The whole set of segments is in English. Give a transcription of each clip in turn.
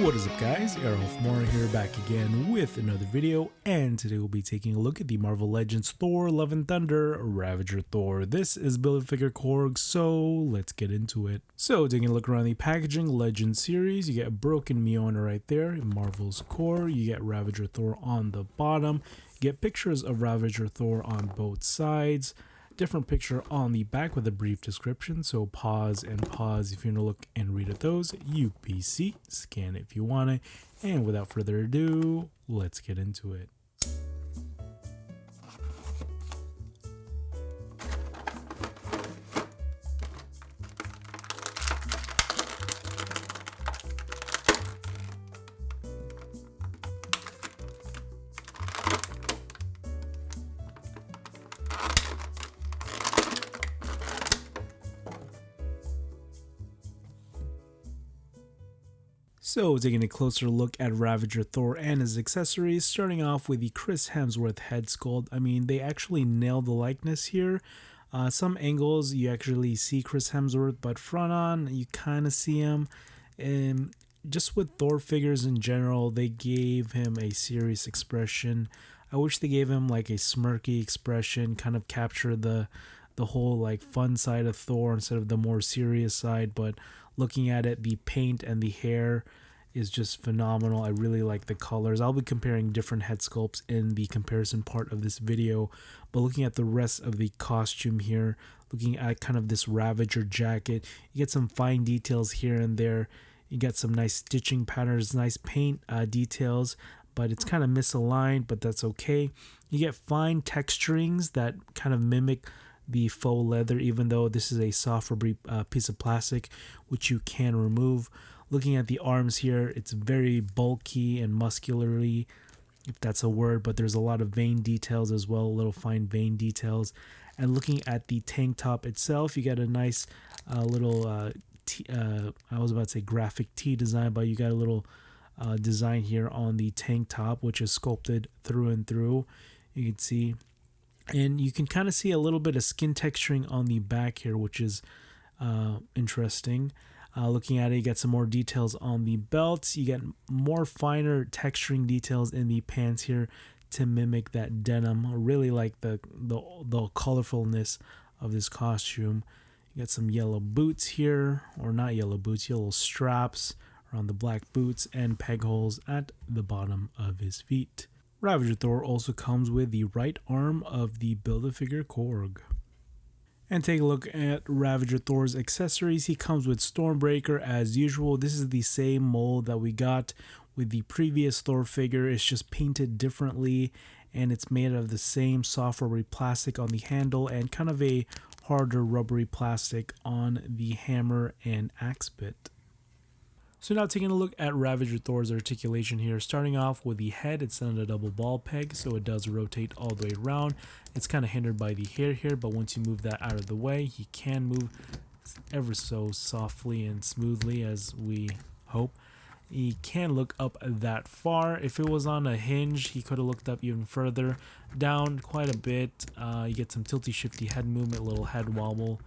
What is up guys, Arolf here back again with another video, and today we'll be taking a look at the Marvel Legends Thor Love and Thunder Ravager Thor. This is Build-A-Figure Korg, so let's get into it. So taking a look around the packaging, Legend series, you get a broken Mjolnir right there, Marvel's core, you get Ravager Thor on the bottom, you get pictures of Ravager Thor on both sides, different picture on the back with a brief description, so pause and pause if you want to look and read at those. UPC, scan it if you want it, and without further ado, let's get into it. So taking a closer look at Ravager Thor and his accessories, starting off with the Chris Hemsworth head sculpt. I mean, they actually nailed the likeness here. Some angles you actually see Chris Hemsworth, but front on you kind of see him. And just with Thor figures in general, they gave him a serious expression. I wish they gave him like a smirky expression, kind of capture the whole like fun side of Thor instead of the more serious side. But looking at it, the paint and the hair is just phenomenal. I really like the colors. I'll be comparing different head sculpts in the comparison part of this video, but looking at the rest of the costume here, looking at kind of this Ravager jacket, you get some fine details here and there. You get some nice stitching patterns, nice paint details, but it's kind of misaligned, but that's okay. You get fine texturings that kind of mimic the faux leather, even though this is a soft rubbery piece of plastic which you can remove. Looking at the arms here, it's very bulky and muscularly, if that's a word, but there's a lot of vein details as well, little fine vein details. And looking at the tank top itself, you get a nice little I was about to say graphic tee design, but you got a little design here on the tank top, which is sculpted through and through. You can see, and you can kind of see a little bit of skin texturing on the back here, which is interesting. Looking at it, you get some more details on the belts. You get more finer texturing details in the pants here to mimic that denim. I really like the colorfulness of this costume. You get some yellow boots here, or not yellow boots, yellow straps around the black boots and peg holes at the bottom of his feet. Ravager Thor also comes with the right arm of the Build-A-Figure Korg. And take a look at Ravager Thor's accessories. He comes with Stormbreaker as usual. This is the same mold that we got with the previous Thor figure. It's just painted differently, and it's made of the same soft rubbery plastic on the handle and kind of a harder rubbery plastic on the hammer and axe bit. So now taking a look at Ravager Thor's articulation here, starting off with the head, it's on a double ball peg, so it does rotate all the way around. It's kind of hindered by the hair here, but once you move that out of the way, he can move ever so softly and smoothly, as we hope. He can look up that far. If it was on a hinge, he could have looked up even further, down quite a bit. You get some tilty shifty head movement, a little head wobble,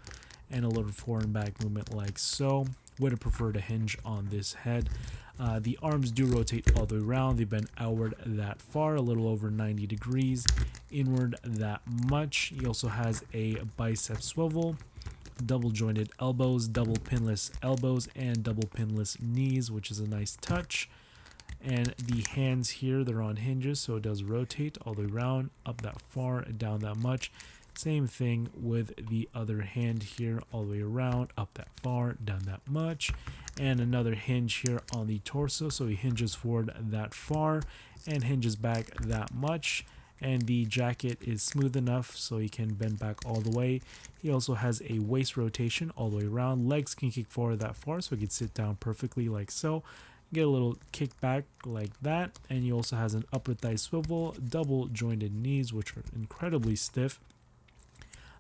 and a little forward and back movement like so. Would have preferred a hinge on this head. The arms do rotate all the way around. They bend outward that far, a little over 90 degrees, inward that much. He also has a bicep swivel, double jointed elbows, double pinless elbows, and double pinless knees, which is a nice touch. And the hands here, they're on hinges, so it does rotate all the way around, up that far, down that much. Same thing with the other hand here, all the way around, up that far, down that much. And another hinge here on the torso, so he hinges forward that far and hinges back that much. And the jacket is smooth enough so he can bend back all the way. He also has a waist rotation all the way around. Legs can kick forward that far, so he can sit down perfectly like so. Get a little kick back like that. And he also has an upper thigh swivel, double jointed knees, which are incredibly stiff.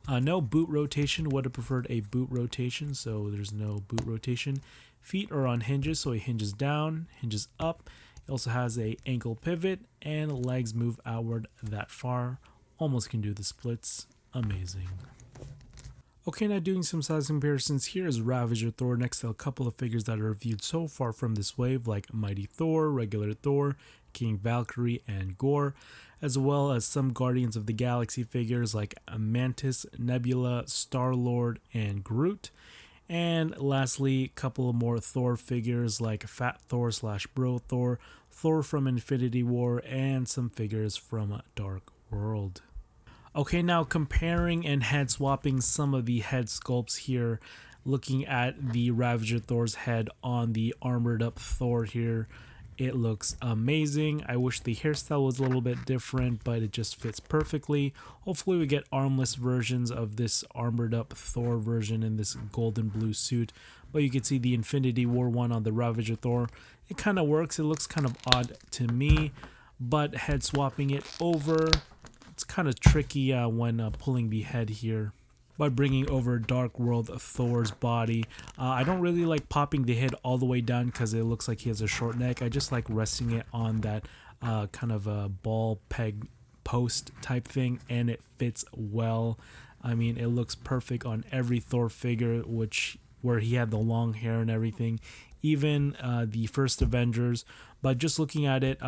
No boot rotation. Would have preferred a boot rotation, so there's no boot rotation. Feet are on hinges, so he hinges down, hinges up. He also has a ankle pivot, and legs move outward that far. Almost can do the splits. Amazing. Okay, now doing some size comparisons, here is Ravager Thor next to a couple of figures that are reviewed so far from this wave, like Mighty Thor, Regular Thor, King Valkyrie, and Gore, as well as some Guardians of the Galaxy figures like Mantis, Nebula, Star-Lord, and Groot. And lastly, a couple of more Thor figures like Fat Thor slash Bro Thor, Thor from Infinity War, and some figures from Dark World. Okay, now comparing and head swapping some of the head sculpts here, looking at the Ravager Thor's head on the armored up Thor here, it looks amazing. I wish the hairstyle was a little bit different, but it just fits perfectly. Hopefully we get armless versions of this armored up Thor version in this golden blue suit. But you can see the Infinity War one on the Ravager Thor. It kind of works. It looks kind of odd to me, but head swapping it over, it's kind of tricky when pulling the head here. By bringing over Dark World Thor's body, I don't really like popping the head all the way down because it looks like he has a short neck. I just like resting it on that kind of a ball peg post type thing, and it fits well. I mean, it looks perfect on every Thor figure, where he had the long hair and everything, even the first Avengers. But just looking at it,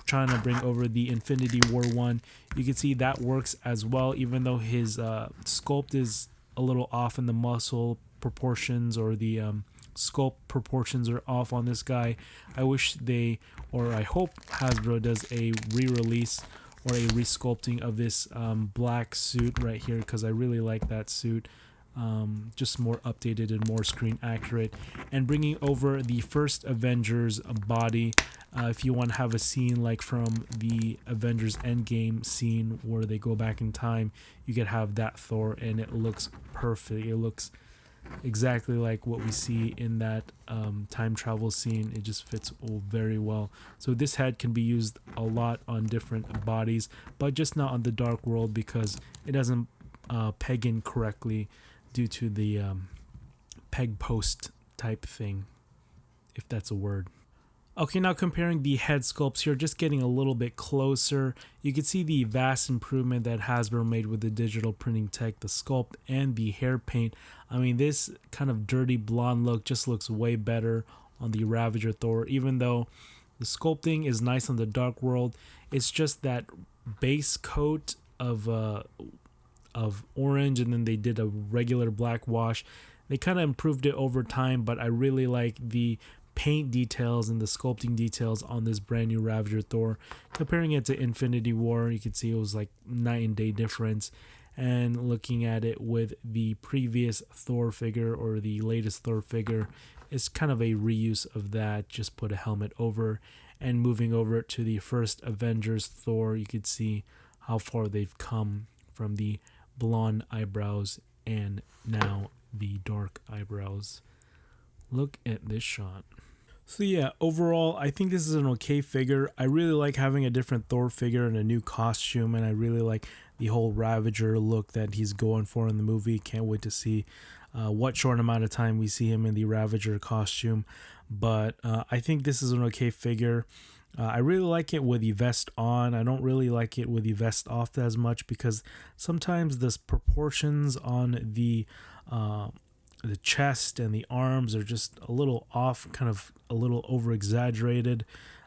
trying to bring over the Infinity War one, you can see that works as well, even though his sculpt is a little off in the muscle proportions, or the sculpt proportions are off on this guy. I wish I hope Hasbro does a re-release or a resculpting of this black suit right here, because I really like that suit. Just more updated and more screen accurate. And bringing over the first Avengers body, if you want to have a scene like from the Avengers Endgame scene where they go back in time, you could have that Thor, and it looks perfect. It looks exactly like what we see in that time travel scene. It just fits very well. So this head can be used a lot on different bodies, but just not on the Dark World because it doesn't peg in correctly due to the peg post type thing, if that's a word. Okay, now comparing the head sculpts here, just getting a little bit closer, you can see the vast improvement that Hasbro made with the digital printing tech, the sculpt, and the hair paint. I mean, this kind of dirty blonde look just looks way better on the Ravager Thor, even though the sculpting is nice on the Dark World. It's just that base coat of orange, and then they did a regular black wash. They kind of improved it over time, but I really like the paint details and the sculpting details on this brand new Ravager Thor. Comparing it to Infinity War, you can see it was like night and day difference. And looking at it with the previous Thor figure or the latest Thor figure, it's kind of a reuse of that. Just put a helmet over, and moving over to the first Avengers Thor, you could see how far they've come from the blonde eyebrows and now the dark eyebrows. Look at this shot. So yeah, overall, I think this is an okay figure. I really like having a different Thor figure and a new costume, and I really like the whole Ravager look that he's going for in the movie. Can't wait to see what short amount of time we see him in the Ravager costume. But I think this is an okay figure. I really like it with the vest on. I don't really like it with the vest off as much because sometimes the proportions on the chest and the arms are just a little off, kind of a little over exaggerated.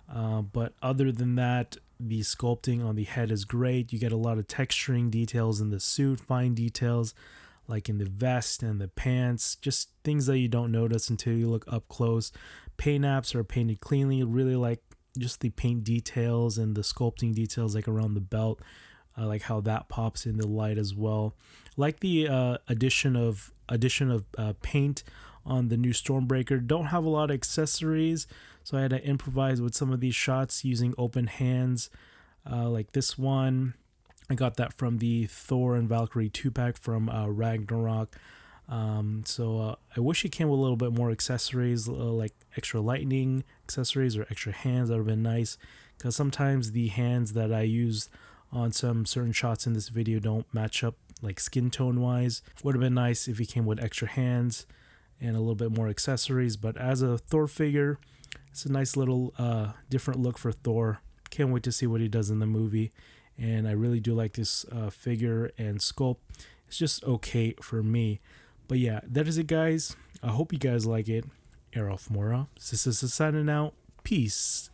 But other than that, the sculpting on the head is great. You get a lot of texturing details in the suit, fine details like in the vest and the pants, just things that you don't notice until you look up close. Paint apps are painted cleanly. Really like just the paint details and the sculpting details like around the belt. I like how that pops in the light as well. Like the addition of paint on the new Stormbreaker. Don't have a lot of accessories, so I had to improvise with some of these shots using open hands. Like this one, I got that from the Thor and Valkyrie 2-pack from Ragnarok. So I wish it came with a little bit more accessories, like extra lightning accessories or extra hands. That would have been nice, because sometimes the hands that I use on some certain shots in this video don't match up like skin tone wise. Would have been nice if he came with extra hands and a little bit more accessories. But as a Thor figure, it's a nice little different look for Thor. Can't wait to see what he does in the movie. And I really do like this figure and sculpt. It's just okay for me. But yeah, that is it, guys. I hope you guys like it. Arolf Mora. This is signing out. Peace.